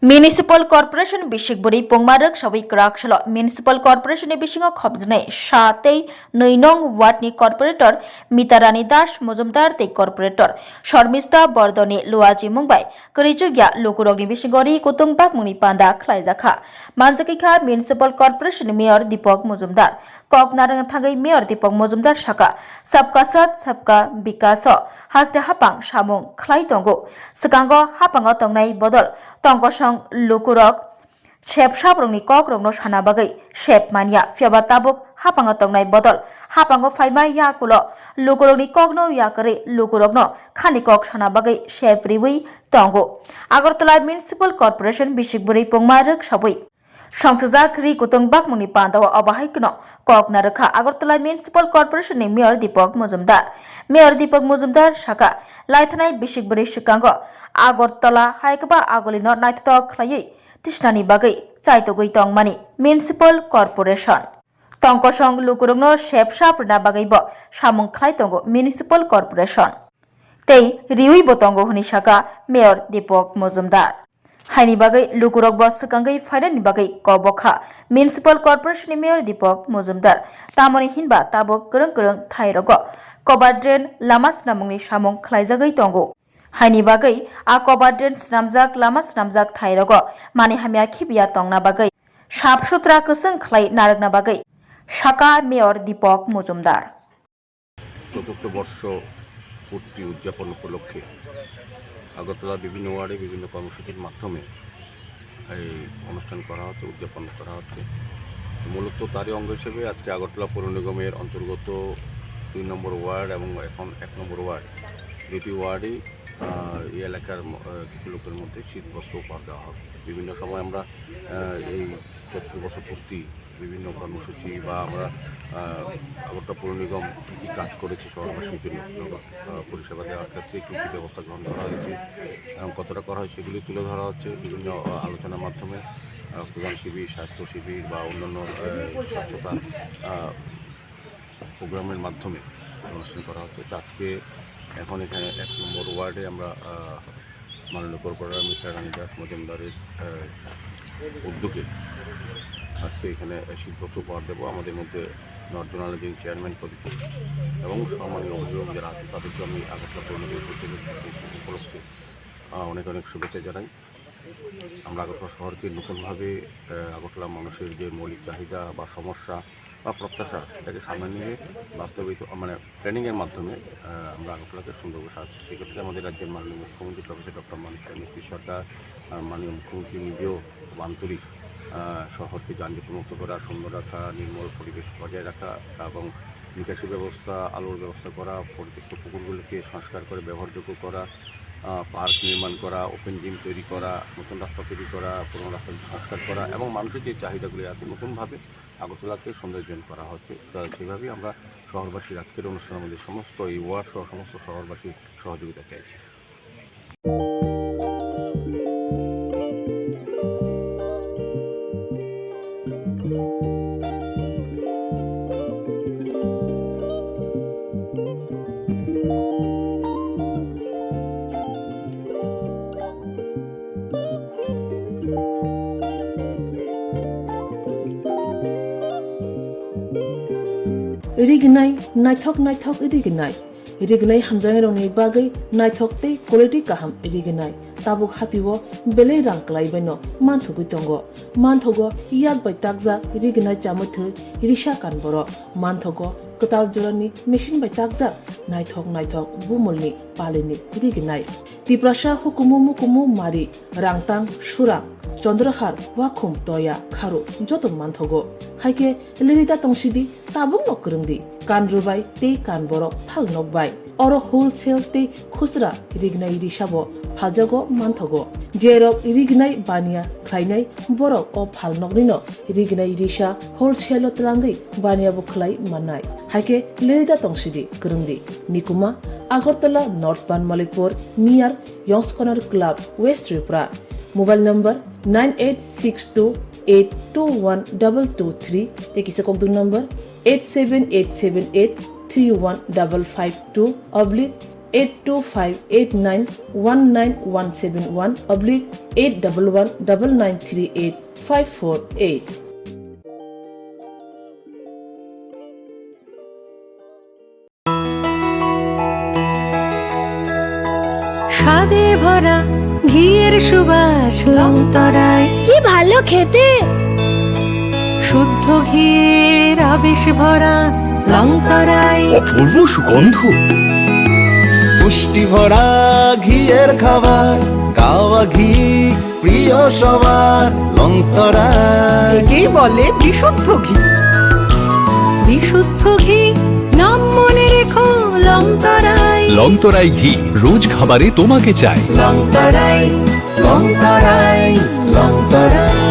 Municipal Corporation Bishikburi Pungmaruk Shawi Krakshalo Municipal Corporation Bishingo Khobjne Shatei Nuinong Watni Corporator Mitarani Dash Muzumdar Te Corporator Shormista Bordoni Luaji Mumbai Kerichugya Lukurogni Bishigori Kutungbak Munipanda Klaizaka Manjakika Municipal Corporation Mayor Dipok Muzumdar Koknarang Thangai Mayor Dipok Muzumdar Shaka Sabka Sat Sabka Bikaso Haste Hapang Shamung Klai Tongo Sekango Hapango Tongnai Bodol Tongkosong Lukurok Shep Shaprongni Kokrongno Shana Bagai Shep Mania Fiaba Tabuk Hapango Tongnai Bodol Hapango Faima Yakulo Lukurogni Kogno Yakare Lukurogno Khanikok Shana Bagai Shep Riwi Tongo Agartala Municipal Corporation Bishikburi Pungmaruk Shabui Songsajak ri kutungbak muni pandawa abahaikno koknarakha Agartala Municipal Corporation ni Mayor Dipok Muzumdar Shaka Laithanai Bishikburi Shikango Agartala haikba agolino naithok khlai tisnani bagai chaitogui tongmani Municipal Corporation Tongkosong Lukurungno Shepsha Prna Bagaibo Samung Khlai Tongo Municipal Corporation Tei Riwi Botongo Huni Shaka Mayor Dipok Muzumdar Haini bagai Lukurok Bos Sekangai Faidan bagai Kobokha Municipal Corporation Mayor Dipok Muzumdar Tamoni Hinba Tabok Kereng Thairogo Kobadren Lamas Namungni Samung Khlaijagai Tongo Haini bagai A Kobadren Snamjak Lamas Snamjak Thairogo Mani Hamya Khibia Tongna bagai Sap Sutra Keseng Khlai Narakna bagai Shaka Mayor Dipok Muzumdar চতুর্থ বর্ষ পূর্তি উদযাপন উপলক্ষে আগরতলা বিভিন্ন ওয়ার্ডে বিভিন্ন কর্মসূচির মাধ্যমে এই অনুষ্ঠান করা হচ্ছে উদযাপন করা হচ্ছে মূলত তারই অঙ্গ হিসেবে আজকে আগরতলা পৌর নিগমের অন্তর্গত 2 নম্বর ওয়ার্ড এবং এখন 1 নম্বর ওয়ার্ড দুটি ওয়ার্ডেই এই এলাকার কিছু লোকের মধ্যে শীতবস্ত্র উপহার দেওয়া হবে বিভিন্ন সময় আমরা এই চতুর্থ বর্ষ পূর্তি বিভিন্ন কর্মসূচি বা আমরা আগরতলা পৌর নিগম কী কাজ করেছে শহরবাসীর জন্য পরিষেবা দেওয়ার ক্ষেত্রে কী কী ব্যবস্থা গ্রহণ করা হয়েছে এবং কতটা করা হয় সেগুলি তুলে ধরা হচ্ছে বিভিন্ন আলোচনার মাধ্যমে রক্তদান শিবির স্বাস্থ্য শিবির বা অন্যান্য স্বচ্ছতা প্রোগ্রামের মাধ্যমে অনুষ্ঠান করা হচ্ছে আজকে এখন এখানে 1 নম্বর ওয়ার্ডে আমরা মাননীয় কর্পোরেটর মিতারানী দাস মজুমদারের উদ্যোগে আজকে এখানে শীতবস্ত্র উপহার দেবো আমাদের মধ্যে নর্থ জোনাল যিনি চেয়ারম্যান প্রদীপ এবং সম্মানীয় অভিভাবক যারা আছে তাদেরকে আমি আগরতলা পৌর নিগম উপলক্ষে অনেক শুভেচ্ছা জানাই আমরা আগরতলা শহরকে নতুনভাবে আগরতলা মানুষের যে মৌলিক চাহিদা বা সমস্যা বা প্রত্যাশা সেটাকে সামনে নিয়ে বাস্তবিত মানে প্ল্যানিংয়ের মাধ্যমে আমরা আগরতলাকে সুন্দরভাবে সাজাচ্ছি সেক্ষেত্রে আমাদের রাজ্যের মাননীয় মুখ্যমন্ত্রী প্রফেসর ডক্টর মানিক নীতিশ সরকার মাননীয় মুখ্যমন্ত্রী নিজেও আন্তরিক শহরকে যানজটমুক্ত করা সুন্দর রাখা নির্মল পরিবেশ বজায় রাখা এবং নিকাশি ব্যবস্থা আলোর ব্যবস্থা করা পরিত্যক্ত পুকুরগুলোকে সংস্কার করে ব্যবহারযোগ্য করা পার্ক নির্মাণ করা ওপেন জিম তৈরি করা নতুন রাস্তা তৈরি করা পুরনো রাস্তা সংস্কার করা এবং মানুষের যে চাহিদাগুলি আছে নতুনভাবে আগরতলাকে সৌন্দর্যায়ন করা হচ্ছে সেভাবেই আমরা শহরবাসীর আজকের অনুষ্ঠানের মধ্যে সমস্ত এই ওয়ার্ড সহ সমস্ত শহরবাসীর সহযোগিতা চাইছি Rignai naithok rignai hamjang rongni bagai naithok tei quality kaham rignai tabuk hatiwo belai rang klai baino manthugi tongo manthogo yak bai takja rignai chamuthu risha kan boro manthogo katal jorani machine bai takja naithok bumulni palini rignai tiprasha hukumu mari rangtang surang চন্দ্রহার ওয়াখুম তয়া খারো যত মানথগো হাইকে লিরিতা তংসিদি তাবুং নকরংদি কান রুবাই তে কান বরক ফাল নকবাই or wholesale তে খুচরা রিগনাই রিসাবো ফাজগো মানথগো জেরক রিগনাই বানিয়া খ্লাইনাই বরক ও ফাল নকনিনো রিগনাই রিসা হোলসেল তলাঙ্গই বানিয়া বখলাই মানাই হাইকে লিরিতা তংসিদি করংদি নিকুমা Agartala north Banamalipur near Young's Corner Club West Tripura mobile number 9862821223 tekisa kokdu number 87878315552 82589191171/8119938 স্বাদে ভরা ঘিয়ের সুবাস লংতরায়, কি ভালো খেতে। শুদ্ধ ঘিয়ের আবেশ ভরা লংতরায়, অপূর্ব সুগন্ধ, পুষ্টি ভরা ঘিয়ের খাবার, গাওয়া ঘি প্রিয় সবার লংতরায়। একেই বলে বিশুদ্ধ ঘি। বিশুদ্ধ ঘি নাম মনে রেখো লংতরায়। লংতরাই ঘি রোজ খাবারে তোমাকে চাই। লংতরায়, লংতরায়, লংতরায়।